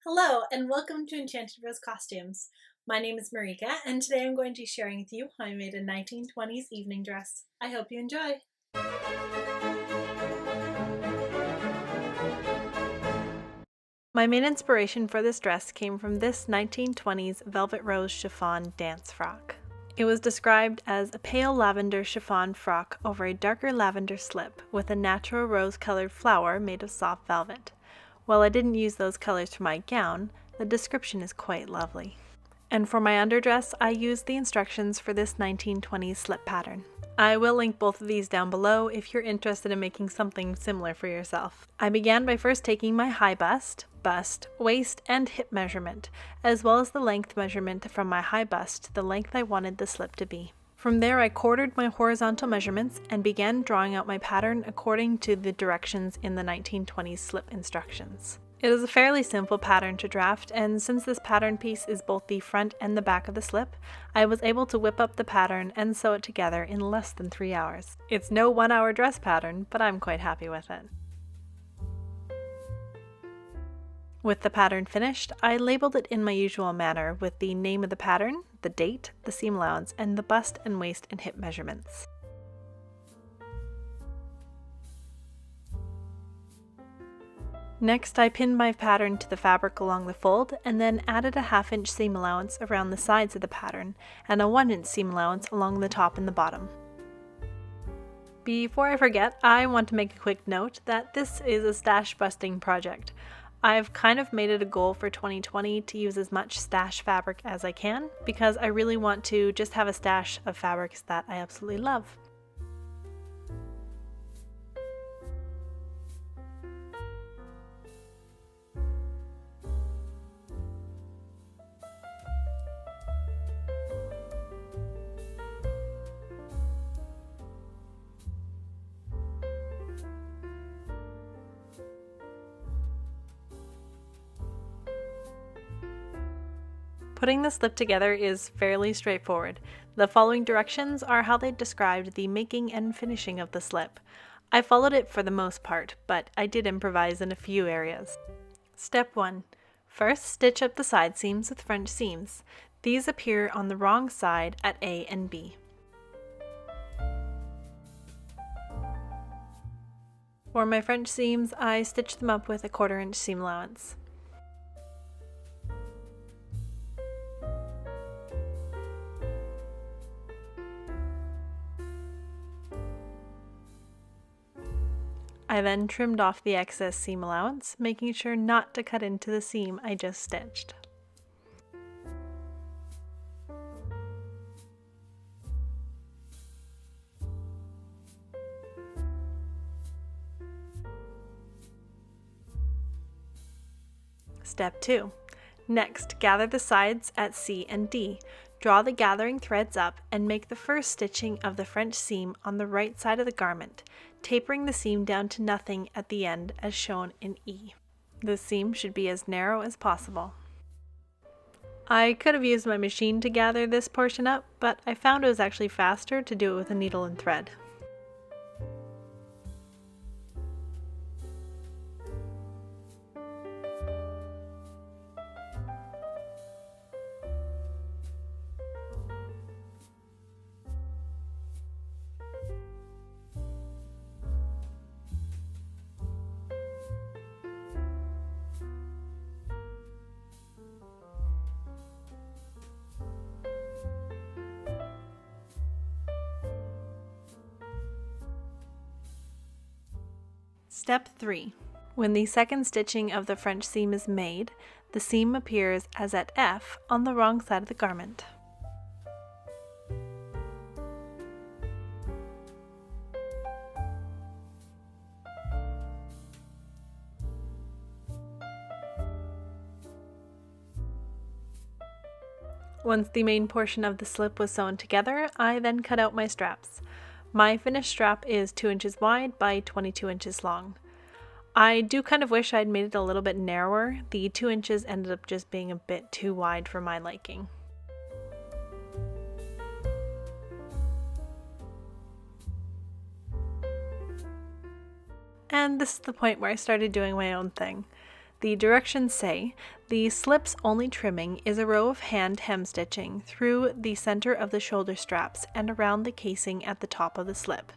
Hello and welcome to Enchanted Rose Costumes. My name is Marika and today I'm going to be sharing with you how I made a 1920s evening dress. I hope you enjoy! My main inspiration for this dress came from this 1920s velvet rose chiffon dance frock. It was described as a pale lavender chiffon frock over a darker lavender slip with a natural rose-colored flower made of soft velvet. While I didn't use those colors for my gown, the description is quite lovely. And for my underdress, I used the instructions for this 1920s slip pattern. I will link both of these down below if you're interested in making something similar for yourself. I began by first taking my high bust, waist, and hip measurement, as well as the length measurement from my high bust to the length I wanted the slip to be. From there, I quartered my horizontal measurements and began drawing out my pattern according to the directions in the 1920s slip instructions. It is a fairly simple pattern to draft, and since this pattern piece is both the front and the back of the slip, I was able to whip up the pattern and sew it together in less than 3 hours. It's no 1-hour dress pattern, but I'm quite happy with it. With the pattern finished, I labeled it in my usual manner with the name of the pattern, the date, the seam allowance, and the bust and waist and hip measurements. Next, I pinned my pattern to the fabric along the fold and then added a 1/2-inch seam allowance around the sides of the pattern and a 1-inch seam allowance along the top and the bottom. Before I forget, I want to make a quick note that this is a stash busting project. I've kind of made it a goal for 2020 to use as much stash fabric as I can because I really want to just have a stash of fabrics that I absolutely love. Putting the slip together is fairly straightforward. The following directions are how they described the making and finishing of the slip. I followed it for the most part, but I did improvise in a few areas. Step 1. First, stitch up the side seams with French seams. These appear on the wrong side at A and B. For my French seams, I stitched them up with a 1/4-inch seam allowance. I then trimmed off the excess seam allowance, making sure not to cut into the seam I just stitched. Step 2. Next, gather the sides at C and D. Draw the gathering threads up and make the first stitching of the French seam on the right side of the garment, tapering the seam down to nothing at the end as shown in E. The seam should be as narrow as possible. I could have used my machine to gather this portion up, but I found it was actually faster to do it with a needle and thread. Step 3. When the second stitching of the French seam is made, the seam appears as at F on the wrong side of the garment. Once the main portion of the slip was sewn together, I then cut out my straps. My finished strap is 2 inches wide by 22 inches long. I do kind of wish I'd made it a little bit narrower. The 2 inches ended up just being a bit too wide for my liking. And this is the point where I started doing my own thing. The directions say, the slip's only trimming is a row of hand hem stitching through the center of the shoulder straps and around the casing at the top of the slip.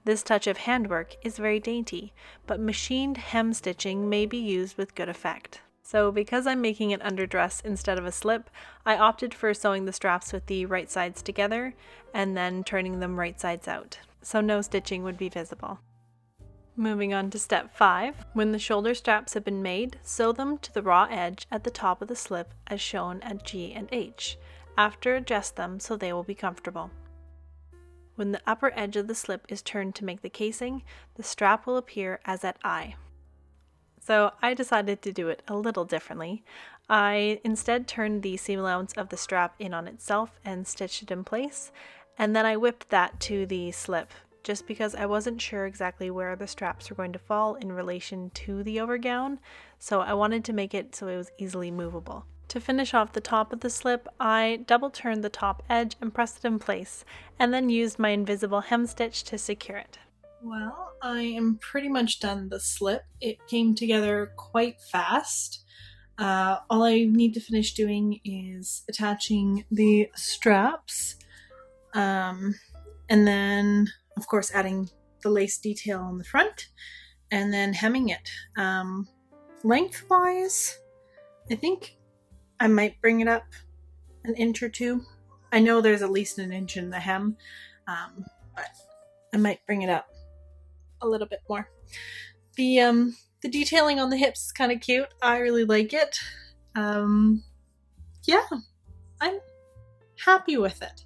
This touch of handwork is very dainty, but machined hem stitching may be used with good effect. So because I'm making an underdress instead of a slip, I opted for sewing the straps with the right sides together and then turning them right sides out, so no stitching would be visible. Moving on to step 5, when the shoulder straps have been made, sew them to the raw edge at the top of the slip as shown at G and H. After, adjust them so they will be comfortable. When the upper edge of the slip is turned to make the casing, the strap will appear as at I. So I decided to do it a little differently. I instead turned the seam allowance of the strap in on itself and stitched it in place, and then I whipped that to the slip, just because I wasn't sure exactly where the straps were going to fall in relation to the overgown, so I wanted to make it so it was easily movable. To finish off the top of the slip, I double turned the top edge and pressed it in place, and then used my invisible hem stitch to secure it. Well, I am pretty much done the slip. It came together quite fast. All I need to finish doing is attaching the straps, and then of course adding the lace detail on the front, and then hemming it. Lengthwise, I think I might bring it up an inch or two. I know there's at least an inch in the hem, but I might bring it up a little bit more. The detailing on the hips is kind of cute. I really like it. Yeah, I'm happy with it.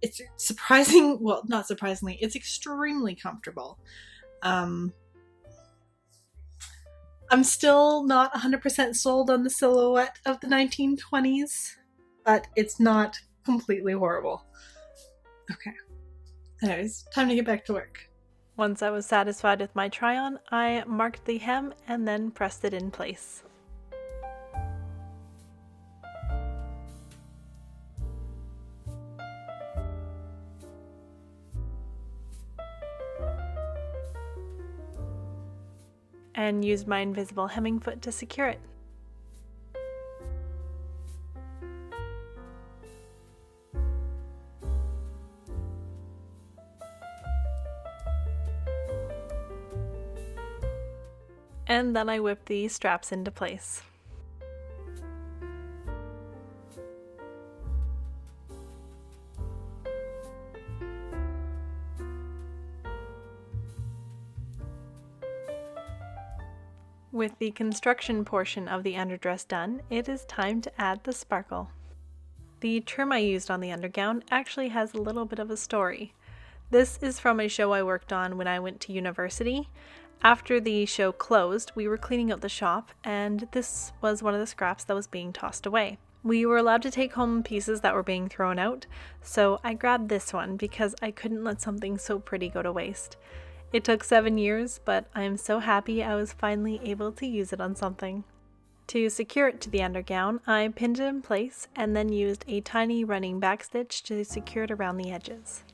It's surprising, well, not surprisingly, it's extremely comfortable. I'm still not 100% sold on the silhouette of the 1920s, but it's not completely horrible. Okay. Anyways, time to get back to work. Once I was satisfied with my try-on, I marked the hem and then pressed it in place. And used my invisible hemming foot to secure it. And then I whipped the straps into place. With the construction portion of the underdress done, it is time to add the sparkle. The trim I used on the undergown actually has a little bit of a story. This is from a show I worked on when I went to university. After the show closed, we were cleaning out the shop, and this was one of the scraps that was being tossed away. We were allowed to take home pieces that were being thrown out, so I grabbed this one because I couldn't let something so pretty go to waste. It took 7 years, but I am so happy I was finally able to use it on something. To secure it to the undergown, I pinned it in place and then used a tiny running backstitch to secure it around the edges.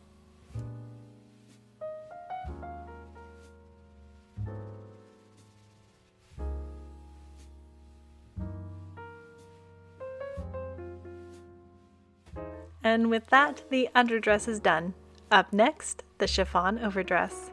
And with that, the underdress is done. Up next, the chiffon overdress.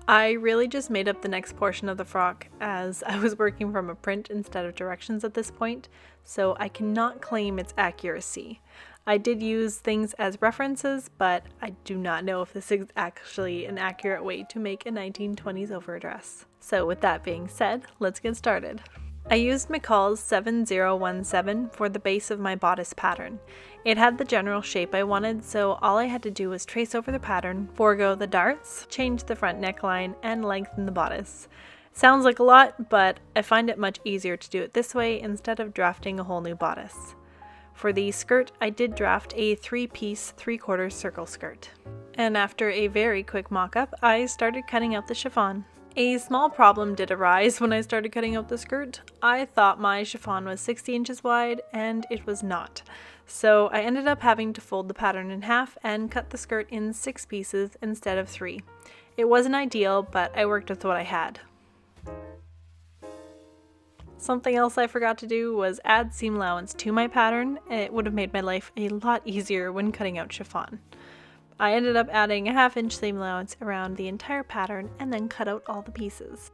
I really just made up the next portion of the frock as I was working from a print instead of directions at this point, so I cannot claim its accuracy. I did use things as references, but I do not know if this is actually an accurate way to make a 1920s overdress. So with that being said, let's get started. I used McCall's 7017 for the base of my bodice pattern. It had the general shape I wanted, so all I had to do was trace over the pattern, forego the darts, change the front neckline, and lengthen the bodice. Sounds like a lot, but I find it much easier to do it this way instead of drafting a whole new bodice. For the skirt, I did draft a 3-piece 3/4 circle skirt. And after a very quick mock-up, I started cutting out the chiffon. A small problem did arise when I started cutting out the skirt. I thought my chiffon was 60 inches wide, and it was not. So I ended up having to fold the pattern in half and cut the skirt in 6 pieces instead of 3. It wasn't ideal, but I worked with what I had. Something else I forgot to do was add seam allowance to my pattern. It would have made my life a lot easier when cutting out chiffon. I ended up adding a 1/2 inch seam allowance around the entire pattern and then cut out all the pieces.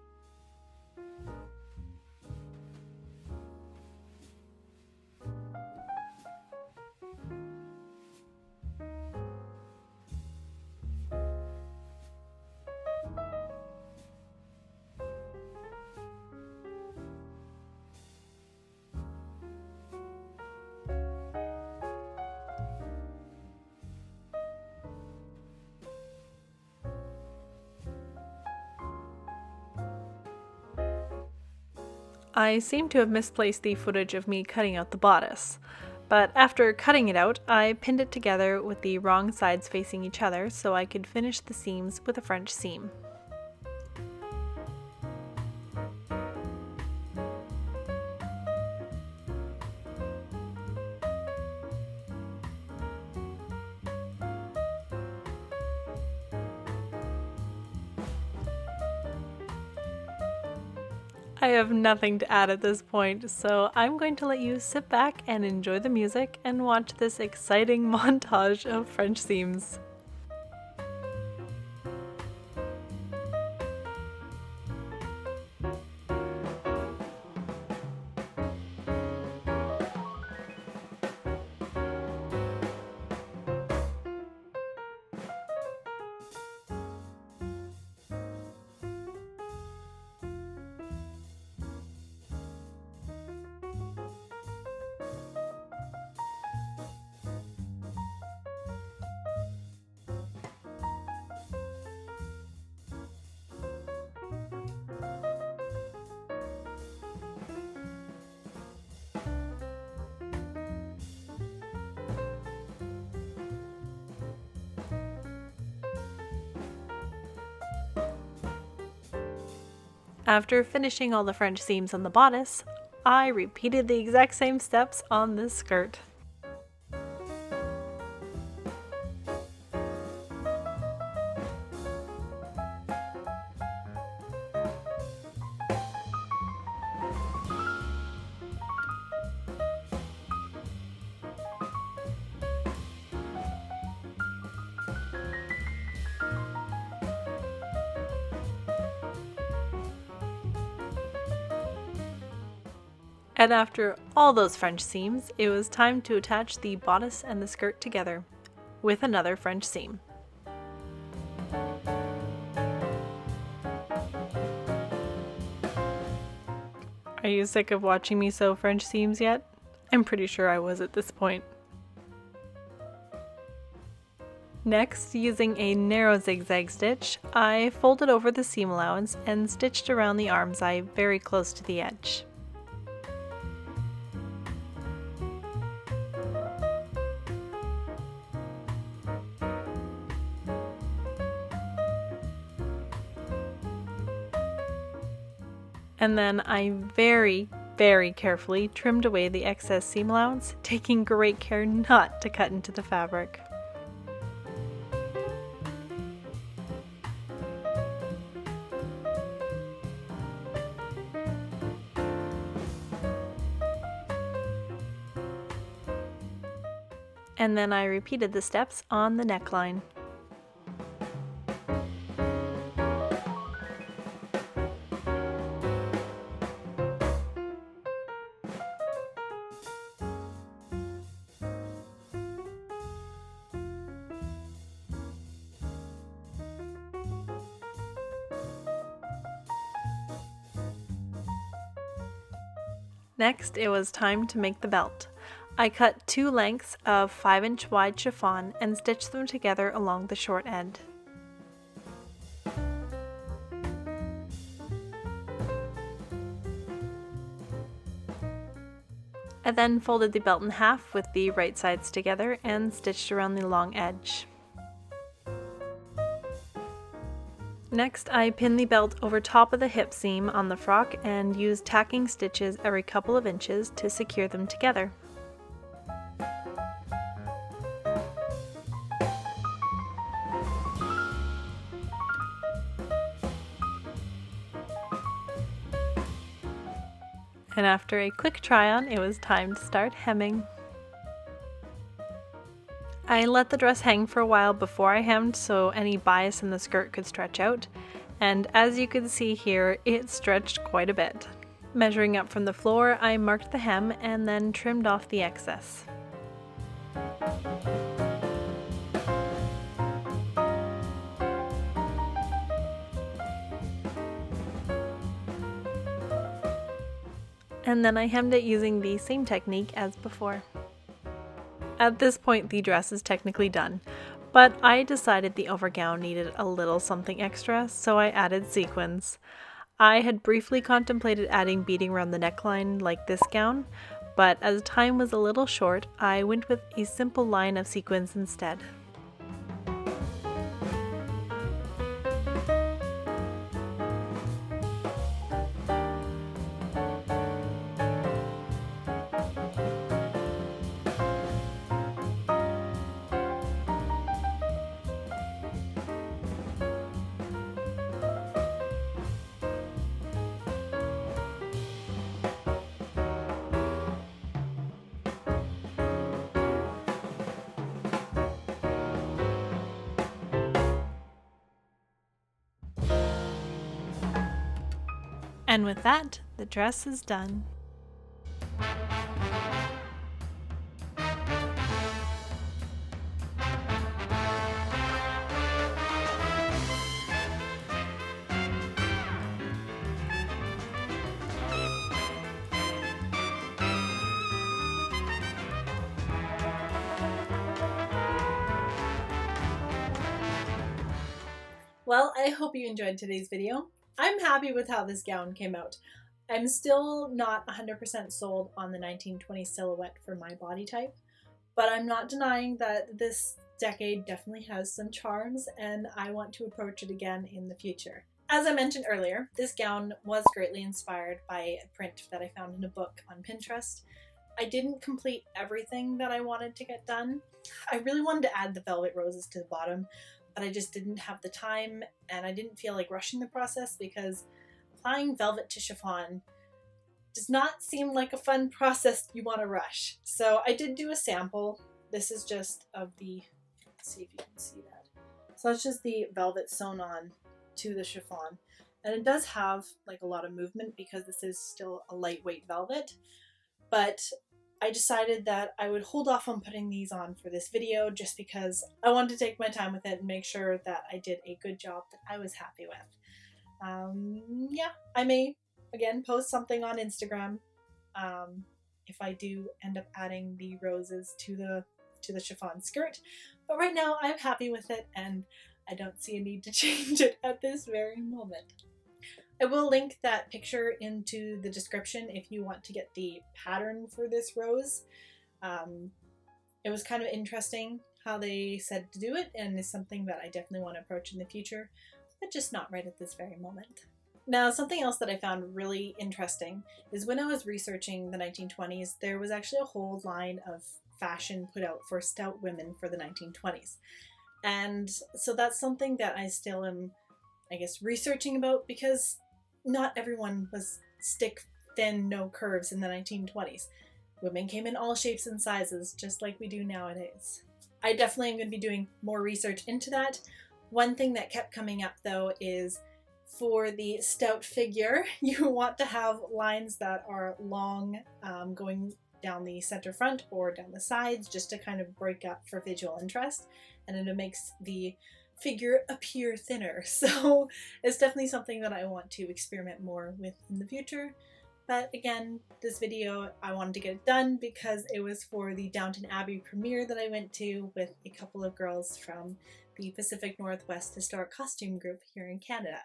I seem to have misplaced the footage of me cutting out the bodice, but after cutting it out, I pinned it together with the wrong sides facing each other so I could finish the seams with a French seam. I have nothing to add at this point, so I'm going to let you sit back and enjoy the music and watch this exciting montage of French seams. After finishing all the French seams on the bodice, I repeated the exact same steps on this skirt. And after all those French seams, it was time to attach the bodice and the skirt together with another French seam. Are you sick of watching me sew French seams yet? I'm pretty sure I was at this point. Next, using a narrow zigzag stitch, I folded over the seam allowance and stitched around the arm's eye very close to the edge. And then I very carefully trimmed away the excess seam allowance, taking great care not to cut into the fabric. And then I repeated the steps on the neckline. Next, it was time to make the belt. I cut 2 lengths of 5-inch wide chiffon and stitched them together along the short end. I then folded the belt in half with the right sides together and stitched around the long edge. Next, I pinned the belt over top of the hip seam on the frock and used tacking stitches every couple of inches to secure them together. And after a quick try on, it was time to start hemming. I let the dress hang for a while before I hemmed so any bias in the skirt could stretch out, and as you can see here, it stretched quite a bit. Measuring up from the floor, I marked the hem and then trimmed off the excess. And then I hemmed it using the same technique as before. At this point, the dress is technically done, but I decided the overgown needed a little something extra, so I added sequins. I had briefly contemplated adding beading around the neckline like this gown, but as time was a little short, I went with a simple line of sequins instead. And with that, the dress is done. Well, I hope you enjoyed today's video. I'm happy with how this gown came out. I'm still not 100% sold on the 1920s silhouette for my body type, but I'm not denying that this decade definitely has some charms and I want to approach it again in the future. As I mentioned earlier, this gown was greatly inspired by a print that I found in a book on Pinterest. I didn't complete everything that I wanted to get done. I really wanted to add the velvet roses to the bottom, but I just didn't have the time and I didn't feel like rushing the process because applying velvet to chiffon does not seem like a fun process you want to rush. So I did do a sample. This is just of the, let's see if you can see that. So it's just the velvet sewn on to the chiffon. And it does have like a lot of movement because this is still a lightweight velvet, but I decided that I would hold off on putting these on for this video just because I wanted to take my time with it and make sure that I did a good job that I was happy with. Yeah, I may again post something on Instagram if I do end up adding the roses to the chiffon skirt, but right now I'm happy with it and I don't see a need to change it at this very moment. I will link that picture into the description if you want to get the pattern for this rose. It was kind of interesting how they said to do it, and is something that I definitely want to approach in the future, but just not right at this very moment. Now, something else that I found really interesting is when I was researching the 1920s, there was actually a whole line of fashion put out for stout women for the 1920s. And so that's something that I still am, I guess, researching about because not everyone was stick thin, no curves in the 1920s. Women came in all shapes and sizes, just like we do nowadays. I definitely am going to be doing more research into that. One thing that kept coming up though is for the stout figure, you want to have lines that are long, going down the center front or down the sides, just to kind of break up for visual interest, and then it makes the figure appear thinner. So it's definitely something that I want to experiment more with in the future. But again, this video, I wanted to get it done because it was for the Downton Abbey premiere that I went to with a couple of girls from the Pacific Northwest Historic Costume Group here in Canada.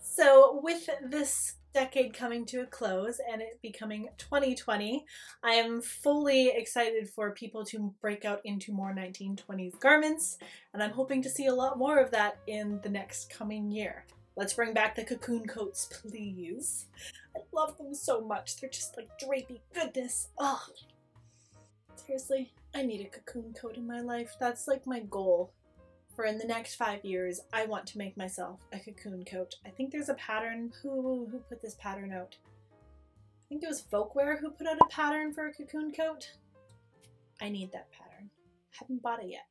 So with this decade coming to a close and it becoming 2020, I am fully excited for people to break out into more 1920s garments, and I'm hoping to see a lot more of that in the next coming year. Let's bring back the cocoon coats, please. I love them so much. They're just like drapey goodness. Oh, seriously, I need a cocoon coat in my life. That's like my goal. For in the next 5 years, I want to make myself a cocoon coat. I think there's a pattern. Who put this pattern out? I think it was Folkwear who put out a pattern for a cocoon coat. I need that pattern. Haven't bought it yet.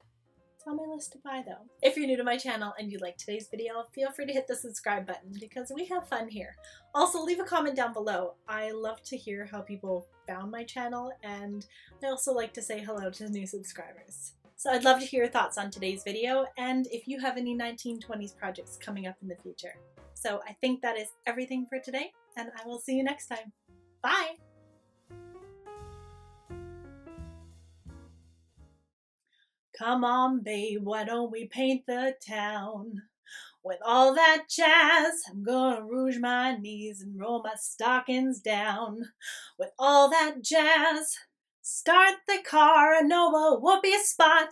It's on my list to buy though. If you're new to my channel and you liked today's video, feel free to hit the subscribe button because we have fun here. Also, leave a comment down below. I love to hear how people found my channel, and I also like to say hello to new subscribers. So I'd love to hear your thoughts on today's video and if you have any 1920s projects coming up in the future. So I think that is everything for today, and I will see you next time. Bye! Come on, babe, why don't we paint the town? With all that jazz, I'm gonna rouge my knees and roll my stockings down. With all that jazz, start the car, I know a whoopee spot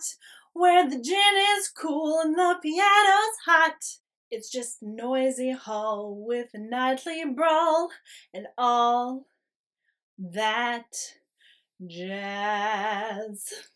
where the gin is cool and the piano's hot. It's just a noisy hall with a nightly brawl and all that jazz.